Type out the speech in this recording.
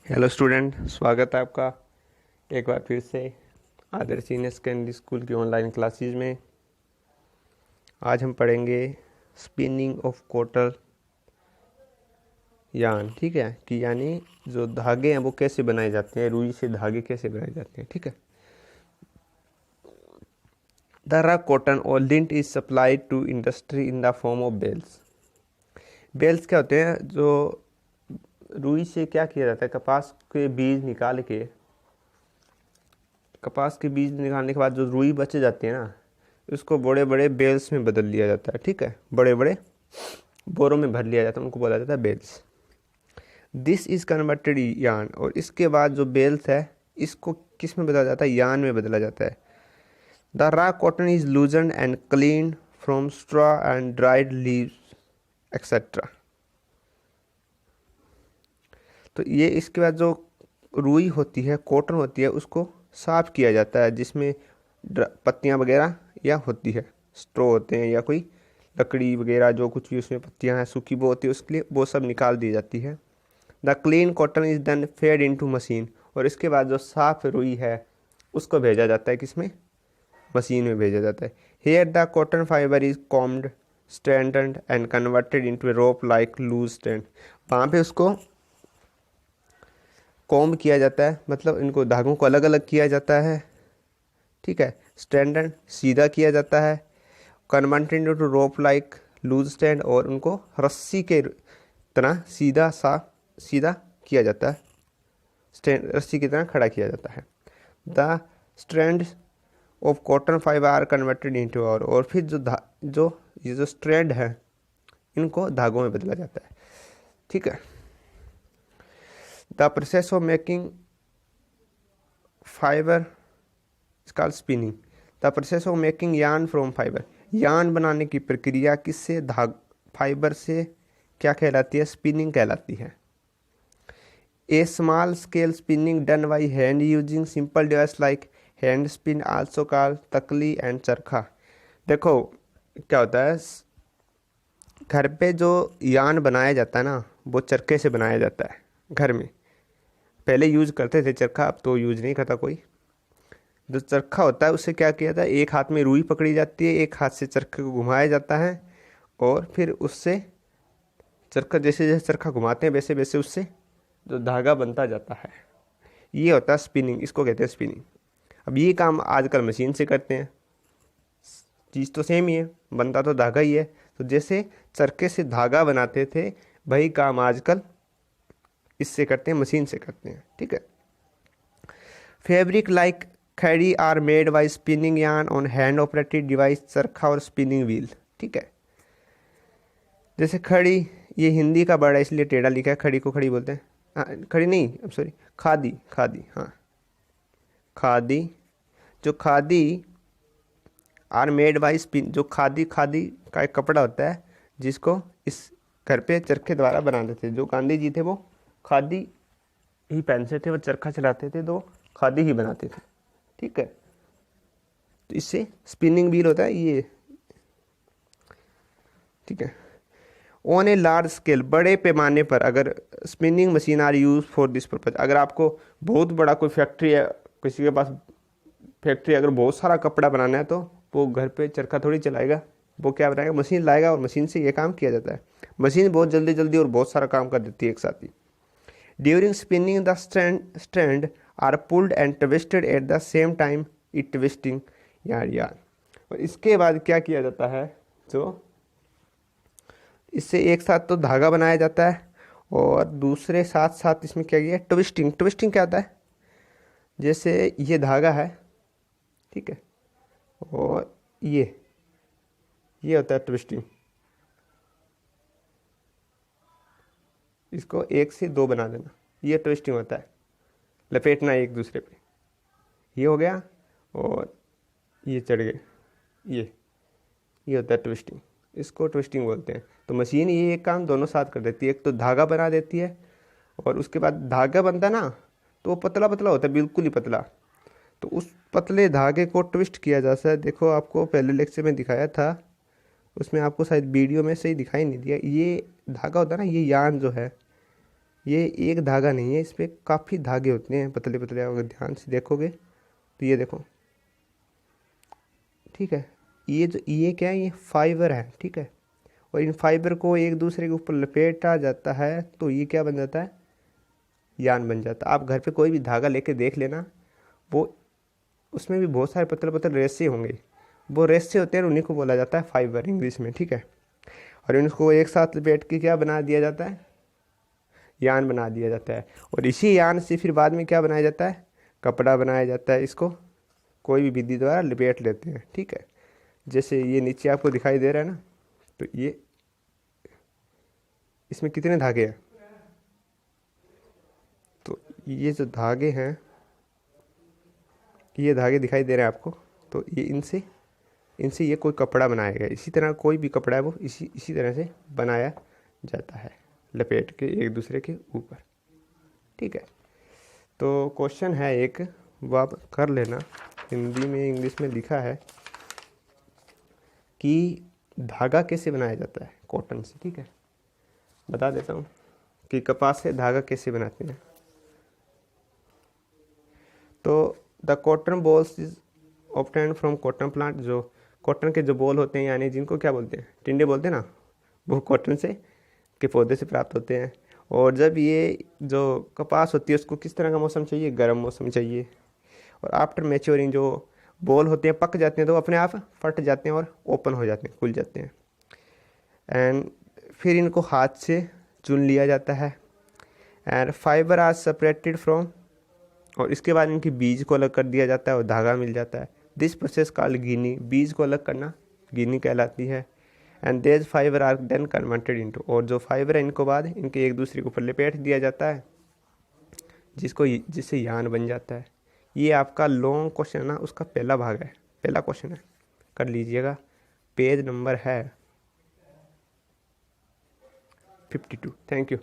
Hello student, स्वागत है आपका एक बार फिर से आदर्श सीनियर सेकेंडरी स्कूल की ऑनलाइन क्लासेस में। आज हम पढ़ेंगे स्पिनिंग ऑफ कॉटन यार्न। ठीक है, कि यानी जो धागे हैं वो कैसे बनाए जाते हैं, रुई से धागे कैसे बनाए जाते हैं। ठीक है, द रॉ कॉटन और lint is supplied to industry in the form of bales. Bales क्या होते हैं? जो रुई से क्या किया जाता है, कपास के बीज निकालने के बाद जो रुई बच जाती है ना, उसको बड़े बड़े बेल्स में बदल लिया जाता है। ठीक है, बड़े बड़े बोरों में भर लिया जाता है, उनको बोला जाता है bales. This is converted yarn, और इसके बाद जो बेल्स है इसको किस में बदला जाता है? यार्न में बदला जाता है। The raw cotton is loosened and clean from straw and dried leaves etcetera. तो ये इसके बाद जो रुई होती है, कॉटन होती है, उसको साफ किया जाता है, जिसमें पत्तियां वगैरह या होती है, स्ट्रॉ होते हैं या कोई लकड़ी वगैरह जो कुछ भी उसमें पत्तियां हैं सूखी वो होती है, उसके लिए वो सब निकाल दी जाती है। The clean cotton is then fed into machine, और इसके बाद जो साफ रुई है उसको भेजा जाता है किसमें? मशीन में भेजा जाता है। Here the cotton fibre is combed stranded and converted into a rope like loose strand. वहाँ पे उसको कॉम्ब किया जाता है, मतलब इनको धागों को अलग अलग किया जाता है। ठीक है, स्टैंडर्ड सीधा किया जाता है, converted to rope like loose stand, और उनको रस्सी के तरह सीधा किया जाता है, स्टैंड रस्सी की तरह खड़ा किया जाता है। The strand of cotton fibre are converted into और फिर ये जो स्ट्रैंड है इनको धागों में बदला जाता है। ठीक है, the process of making fibre is called spinning. The process of making yarn from fibre, yarn बनाने की प्रक्रिया किससे? फाइबर से क्या कहलाती है? स्पिनिंग कहलाती है। A small scale spinning done by hand using simple device like hand spin also called takli and charkha. देखो क्या होता है, घर पे जो यार्न बनाया जाता है ना, वो चरखे से बनाया जाता है। घर में पहले यूज करते थे चरखा, अब तो यूज नहीं करता कोई। जो चरखा होता है उससे क्या किया जाता है, एक हाथ में रुई पकड़ी जाती है, एक हाथ से चरखे को घुमाया जाता है, और फिर उससे चरखा जैसे जैसे चरखा घुमाते हैं वैसे वैसे उससे जो धागा बनता जाता है, ये होता है स्पिनिंग, इसको कहते हैं स्पिनिंग। अब ये काम आजकल मशीन से करते हैं, चीज़ तो सेम ही है, बनता तो धागा ही है। तो जैसे चरखे से धागा बनाते थे, वही काम आजकल इससे करते हैं, मशीन से करते हैं। ठीक है, fabric like khadi are made by spinning yarn on hand operated device, charkha और स्पिनिंग व्हील। ठीक है, जैसे खड़ी, ये हिंदी का वर्ड है इसलिए टेढ़ा लिखा है, खड़ी को खड़ी बोलते हैं। खड़ी नहीं, अब सॉरी, खादी, हाँ खादी। जो khadi are made by spin, जो खादी का एक कपड़ा होता है जिसको इस घर पे चरखे द्वारा बनाते थे। जो गांधी जी थे वो खादी ही पहनते थे, वो चरखा चलाते थे तो खादी ही बनाते थे। ठीक है, तो इससे स्पिनिंग व्हील होता है ये। ठीक है, ऑन ए लार्ज स्केल, बड़े पैमाने पर, अगर spinning machine are use for this purpose, अगर आपको बहुत बड़ा कोई फैक्ट्री है, किसी के पास फैक्ट्री, अगर बहुत सारा कपड़ा बनाना है तो वो घर पे चरखा थोड़ी चलाएगा, वो क्या बनाएगा? मशीन लाएगा, और मशीन से ये काम किया जाता है। मशीन बहुत जल्दी जल्दी और बहुत सारा काम कर देती है एक साथ ही। During spinning the strand are pulled and twisted at the same time, it twisting यार। और इसके बाद क्या किया जाता है, जो इससे एक साथ तो धागा बनाया जाता है, और दूसरे साथ साथ इसमें क्या किया? ट्विस्टिंग। ट्विस्टिंग क्या होता है? जैसे ये धागा है, ठीक है, और ये होता है ट्विस्टिंग। इसको एक से दो बना देना, ये ट्विस्टिंग होता है, लपेटना एक दूसरे पे। ये हो गया, और ये चढ़ गए, ये होता है ट्विस्टिंग, इसको ट्विस्टिंग बोलते हैं। तो मशीन ये एक काम दोनों साथ कर देती है, एक तो धागा बना देती है, और उसके बाद धागा बनता है ना, तो वो पतला पतला होता है, बिल्कुल ही पतला। तो उस पतले धागे को ट्विस्ट किया जाता है। देखो आपको पहले लेक्चर में दिखाया था, उसमें आपको शायद वीडियो में सही दिखाई नहीं दिया। ये धागा होता है ना, ये यार्न जो है, ये एक धागा नहीं है, इस पर काफ़ी धागे होते हैं पतले पतले, अगर ध्यान से देखोगे तो ये देखो, ठीक है। ये क्या है, ये फाइबर है, ठीक है। और इन फाइबर को एक दूसरे के ऊपर लपेटा जाता है तो ये क्या बन जाता है, यान बन जाता है। आप घर पे कोई भी धागा लेके देख लेना, वो उसमें भी बहुत सारे पतले पतले रेसे होंगे, वो रेसे होते हैं, उन्हीं को बोला जाता है फाइबर इंग्लिश में, ठीक है। और इनको एक साथ लपेट के क्या बना दिया जाता है, यान बना दिया जाता है। और इसी यान से फिर बाद में क्या बनाया जाता है, कपड़ा बनाया जाता है। इसको कोई भी विधि द्वारा लपेट लेते हैं, ठीक है। जैसे ये नीचे आपको दिखाई दे रहा है ना, तो ये इसमें कितने धागे हैं, तो ये जो धागे हैं, ये धागे दिखाई दे रहे हैं आपको, तो ये इनसे इनसे ये कोई कपड़ा बनाया गया। इसी तरह कोई भी कपड़ा है वो इसी तरह से बनाया जाता है, लपेट के एक दूसरे के ऊपर, ठीक है। तो क्वेश्चन है एक, वो आप कर लेना, हिंदी में इंग्लिश में लिखा है कि धागा कैसे बनाया जाता है कॉटन से, ठीक है। बता देता हूँ कि कपास से धागा कैसे बनाते हैं। तो the cotton balls is obtained from cotton plant, जो कॉटन के जो बॉल होते हैं, यानी जिनको क्या बोलते हैं, टिंडे बोलते हैं ना, वो कॉटन से के पौधे से प्राप्त होते हैं। और जब ये जो कपास होती है उसको किस तरह का मौसम चाहिए, गर्म मौसम चाहिए। और आफ्टर मैच्योरिंग जो बॉल होते हैं पक जाते हैं तो अपने आप फट जाते हैं और ओपन हो जाते हैं, खुल जाते हैं। एंड फिर इनको हाथ से चुन लिया जाता है। And fibre are separated from, और इसके बाद इनकी बीज को अलग कर दिया जाता है और धागा मिल जाता है। दिस प्रोसेस कॉल्ड गिनी, बीज को अलग करना गिनी कहलाती है। And these fibre are then converted into, और जो फाइबर है इनको बाद इनके एक दूसरे के ऊपर लपेट दिया जाता है, जिससे यान बन जाता है। ये आपका लॉन्ग क्वेश्चन है ना, उसका पहला भाग है, पहला क्वेश्चन है, कर लीजिएगा। पेज नंबर है 52। Thank you.